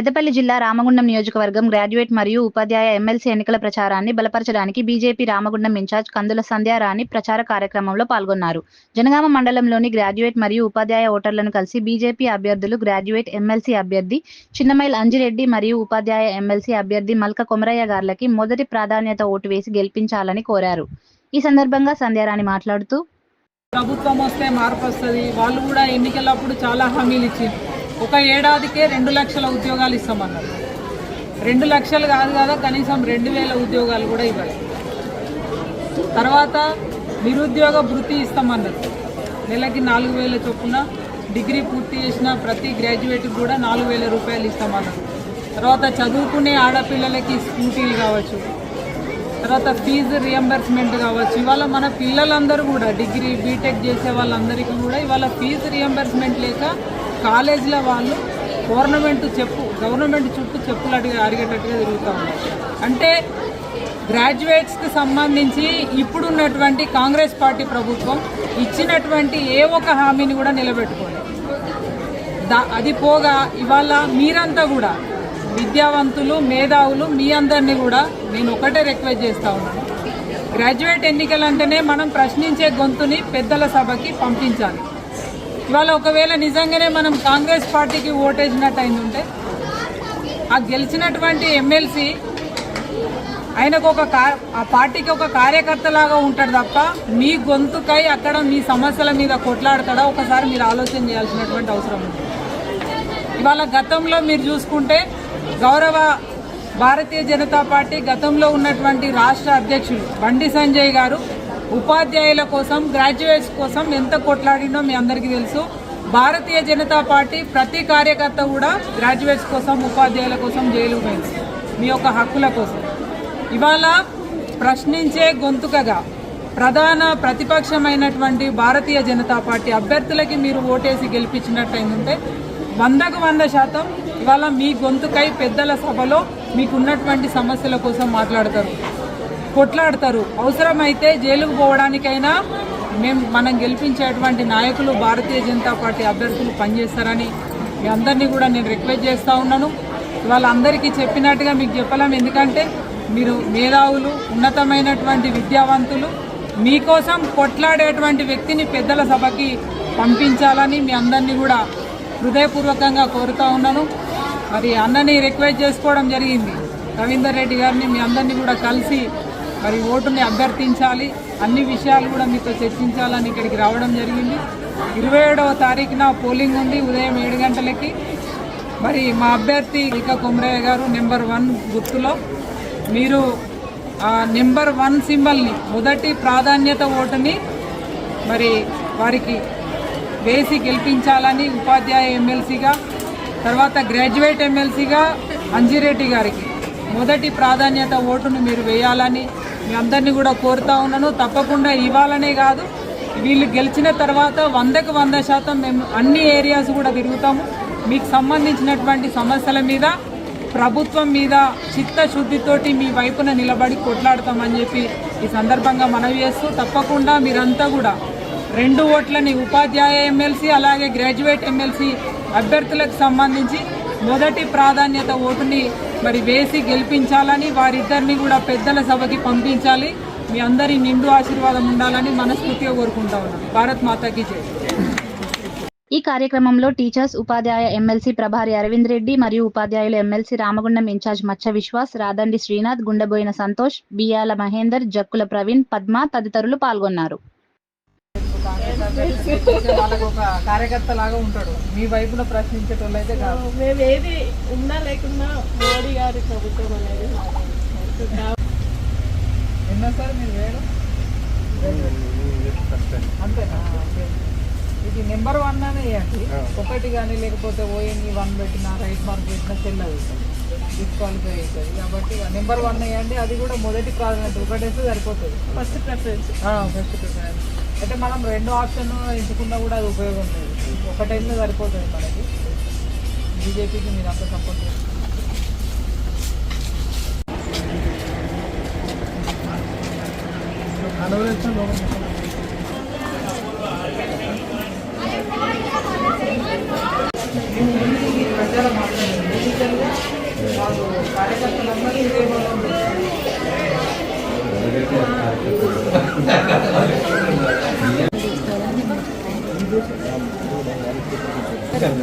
పెద్దపల్లి జిల్లా రామగుండం నియోజకవర్గం గ్రాడ్యుయేట్ మరియు ఉపాధ్యాయ ఎమ్మెల్సీ ఎన్నికల ప్రచారాన్ని బలపరచడానికి బీజేపీ రామగుండం ఇన్ఛార్జ్ కందుల సంధ్యారాణి ప్రచార కార్యక్రమంలో పాల్గొన్నారు. జనగామ మండలంలోని గ్రాడ్యుయేట్ మరియు ఉపాధ్యాయ ఓటర్లను కలిసి బీజేపీ అభ్యర్థులు గ్రాడ్యుయేట్ ఎమ్మెల్సీ అభ్యర్థి చిన్నమైల్ అంజిరెడ్డి మరియు ఉపాధ్యాయ ఎమ్మెల్సీ అభ్యర్థి మల్క కొమరయ్య గార్లకి మొదటి ప్రాధాన్యత ఓటు వేసి గెలిపించాలని కోరారు. ఈ సందర్భంగా సంధ్యారాణి మాట్లాడుతూ, ప్రభుత్వం వస్తే మార్పు వస్తుంది. వాళ్ళు కూడా ఎన్నికలప్పుడు చాలా హామీలు ఇచ్చింది. ఒక ఏడాదికే 2 లక్షల ఉద్యోగాలు ఇస్తామన్నారు. 2 లక్షలు కాదు కదా, కనీసం 2000 ఉద్యోగాలు కూడా ఇవ్వాలి. తర్వాత నిరుద్యోగ వృత్తి ఇస్తామన్నారు. నెలకి 4000 చొప్పున డిగ్రీ పూర్తి చేసిన ప్రతి గ్రాడ్యుయేట్కి కూడా 4000 రూపాయలు ఇస్తామన్నారు. తర్వాత చదువుకునే ఆడపిల్లలకి స్కూటీలు కావచ్చు, తర్వాత ఫీజు రియంబర్స్మెంట్ కావచ్చు. ఇవాళ మన పిల్లలందరూ కూడా డిగ్రీ బీటెక్ చేసే వాళ్ళందరికీ కూడా ఇవాళ ఫీజు రియంబర్స్మెంట్ లేక కాలేజీల వాళ్ళు గవర్నమెంట్ చుట్టూ చెప్పులు అడిగేటట్టుగా తిరుగుతూ ఉన్నారు. అంటే గ్రాడ్యుయేట్స్కి సంబంధించి ఇప్పుడున్నటువంటి కాంగ్రెస్ పార్టీ ప్రభుత్వం ఇచ్చినటువంటి ఏ ఒక్క హామీని కూడా నిలబెట్టుకోలేదు. అది పోగా ఇవాళ మీరంతా కూడా విద్యావంతులు, మేధావులు, మీ అందరినీ కూడా నేను ఒకటే రిక్వెస్ట్ చేస్తూ ఉన్నాను. గ్రాడ్యుయేట్ ఎన్నికలంటేనే మనం ప్రశ్నించే గొంతుని పెద్దల సభకి పంపించాలి. ఇవాళ ఒకవేళ నిజంగానే మనం కాంగ్రెస్ పార్టీకి ఓటేసినట్టు అయిందంటే ఆ గెలిచినటువంటి ఎమ్మెల్సీ ఆయనకు ఆ పార్టీకి ఒక కార్యకర్తలాగా ఉంటాడు తప్ప మీ గొంతుకై అక్కడ మీ సమస్యల మీద కొట్లాడతాడా ఒకసారి మీరు ఆలోచన చేయాల్సినటువంటి అవసరం ఉంది. ఇవాళ గతంలో మీరు చూసుకుంటే గౌరవ భారతీయ జనతా పార్టీ గతంలో ఉన్నటువంటి రాష్ట్ర అధ్యక్షులు బండి సంజయ్ గారు ఉపాధ్యాయుల కోసం, గ్రాడ్యుయేట్స్ కోసం ఎంత కొట్లాడినో మీ అందరికీ తెలుసు. భారతీయ జనతా పార్టీ ప్రతి కార్యకర్త కూడా గ్రాడ్యుయేట్స్ కోసం, ఉపాధ్యాయుల కోసం జైలుకు పోయింది, మీ యొక్క హక్కుల కోసం. ఇవాళ ప్రశ్నించే గొంతుకగా ప్రధాన ప్రతిపక్షమైనటువంటి భారతీయ జనతా పార్టీ అభ్యర్థులకి మీరు ఓటేసి గెలిపించినట్టయిందంటే 100కు 100% ఇవాళ మీ గొంతుకై పెద్దల సభలో మీకున్నటువంటి సమస్యల కోసం కొట్లాడతారు. అవసరమైతే జైలుకు పోవడానికైనా మనం గెలిపించేటువంటి నాయకులు భారతీయ జనతా పార్టీ అభ్యర్థులు పనిచేస్తారని మీ అందరినీ కూడా నేను రిక్వెస్ట్ చేస్తూ ఉన్నాను. ఇవాళ అందరికీ చెప్పినట్టుగా మీకు చెప్పలేం, ఎందుకంటే మీరు మేధావులు, ఉన్నతమైనటువంటి విద్యావంతులు, మీకోసం కొట్లాడేటువంటి వ్యక్తిని పెద్దల సభకి పంపించాలని మీ అందరినీ కూడా హృదయపూర్వకంగా కోరుతూ ఉన్నాను. మరి అన్నని రిక్వెస్ట్ చేసుకోవడం జరిగింది, రవీందర్ రెడ్డి గారిని మీ అందరినీ కూడా కలిసి మరి ఓటుని అభ్యర్థించాలి, అన్ని విషయాలు కూడా మీతో చర్చించాలని ఇక్కడికి రావడం జరిగింది. 27వ తారీఖున పోలింగ్ ఉంది ఉదయం 7 గంటలకి. మరి మా అభ్యర్థి మల్క కొమరయ్య గారు నెంబర్ 1 గుర్తులో మీరు నెంబర్ 1 సింబల్ని మొదటి ప్రాధాన్యత ఓటుని మరి వారికి వేసి గెలిపించాలని ఉపాధ్యాయ ఎమ్మెల్సీగా, తర్వాత గ్రాడ్యుయేట్ ఎమ్మెల్సీగా అంజిరెడ్డి గారికి మొదటి ప్రాధాన్యత ఓటును మీరు వేయాలని మీ అందరినీ కూడా కోరుతా ఉన్నాను. తప్పకుండా ఇవాళనే కాదు, వీళ్ళు గెలిచిన తర్వాత 100కు 100% మేము అన్ని ఏరియాస్ కూడా తిరుగుతాము. మీకు సంబంధించినటువంటి సమస్యల మీద, ప్రభుత్వం మీద చిత్తశుద్ధితోటి మీ వైపున నిలబడి కొట్లాడతామని చెప్పి ఈ సందర్భంగా మనవి చేస్తూ, తప్పకుండా మీరంతా కూడా 2 ఓట్లని ఉపాధ్యాయ ఎమ్మెల్సీ అలాగే గ్రాడ్యుయేట్ ఎమ్మెల్సీ అభ్యర్థులకు సంబంధించి మొదటి ప్రాధాన్యత ఓటుని మరి వేసి గెలిపించాలని, వారిద్దరిని కూడా పెద్దల సభకి పంపించాలి. మీ అందరి నిండు ఆశీర్వాదం ఉండాలని మనస్ఫూర్తిగా కోరుకుంటా ఉన్నాను. భారత్ మాతాకి జై. ఈ కార్యక్రమంలో టీచర్స్, ఉపాధ్యాయ ఎమ్మెల్సీ ప్రభారి అరవింద్ రెడ్డి మరియు ఉపాధ్యాయులు ఎమ్మెల్సీ రామగుండం ఇన్ఛార్జ్ మచ్చ విశ్వాస్, రాదండి శ్రీనాథ్, గుండెబోయిన సంతోష్, బియ్యాల మహేందర్, జక్కుల ప్రవీణ్, పద్మ తదితరులు పాల్గొన్నారు. వాళ్ళకు ఒక కార్యకర్త లాగా ఉంటాడు, మీ వైపున ప్రశ్నించేటోళ్ళు అయితే కాదు. మేము ఏది ఉన్నా లేకున్నా మోడీ గారి ప్రభుత్వం అనేది సార్ మీరు వేయడం అంతేనా? ఇది నెంబర్ 1 అనే వేయండి, 1 కానీ లేకపోతే ఓఎన్ఈ 1 పెట్టినా, రైట్ మార్క్ పెట్టినా చెల్లదు, డిస్క్వాలిఫై అవుతుంది. కాబట్టి నెంబర్ 1 వేయండి. అది కూడా మొదటి ప్రాధాన్యత ఒకటేస్తే సరిపోతుంది. First preference. అంటే మనం 2 ఆప్షన్ ఎంచుకున్నా కూడా అది ఉపయోగం లేదు, ఒకటైతే సరిపోతుంది మనకి. బీజేపీకి మీరు అంత సపోర్ట్ చేస్తారు. ప్రజల మాట్లాడండి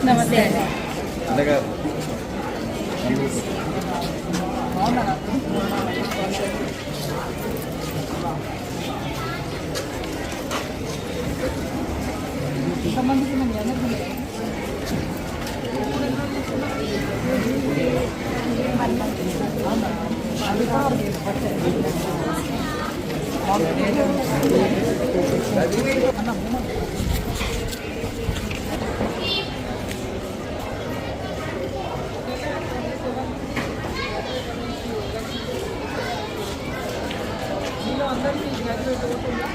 నమస్తే అందరికీ గ్రాడ్యుయేట్ అవుతుందా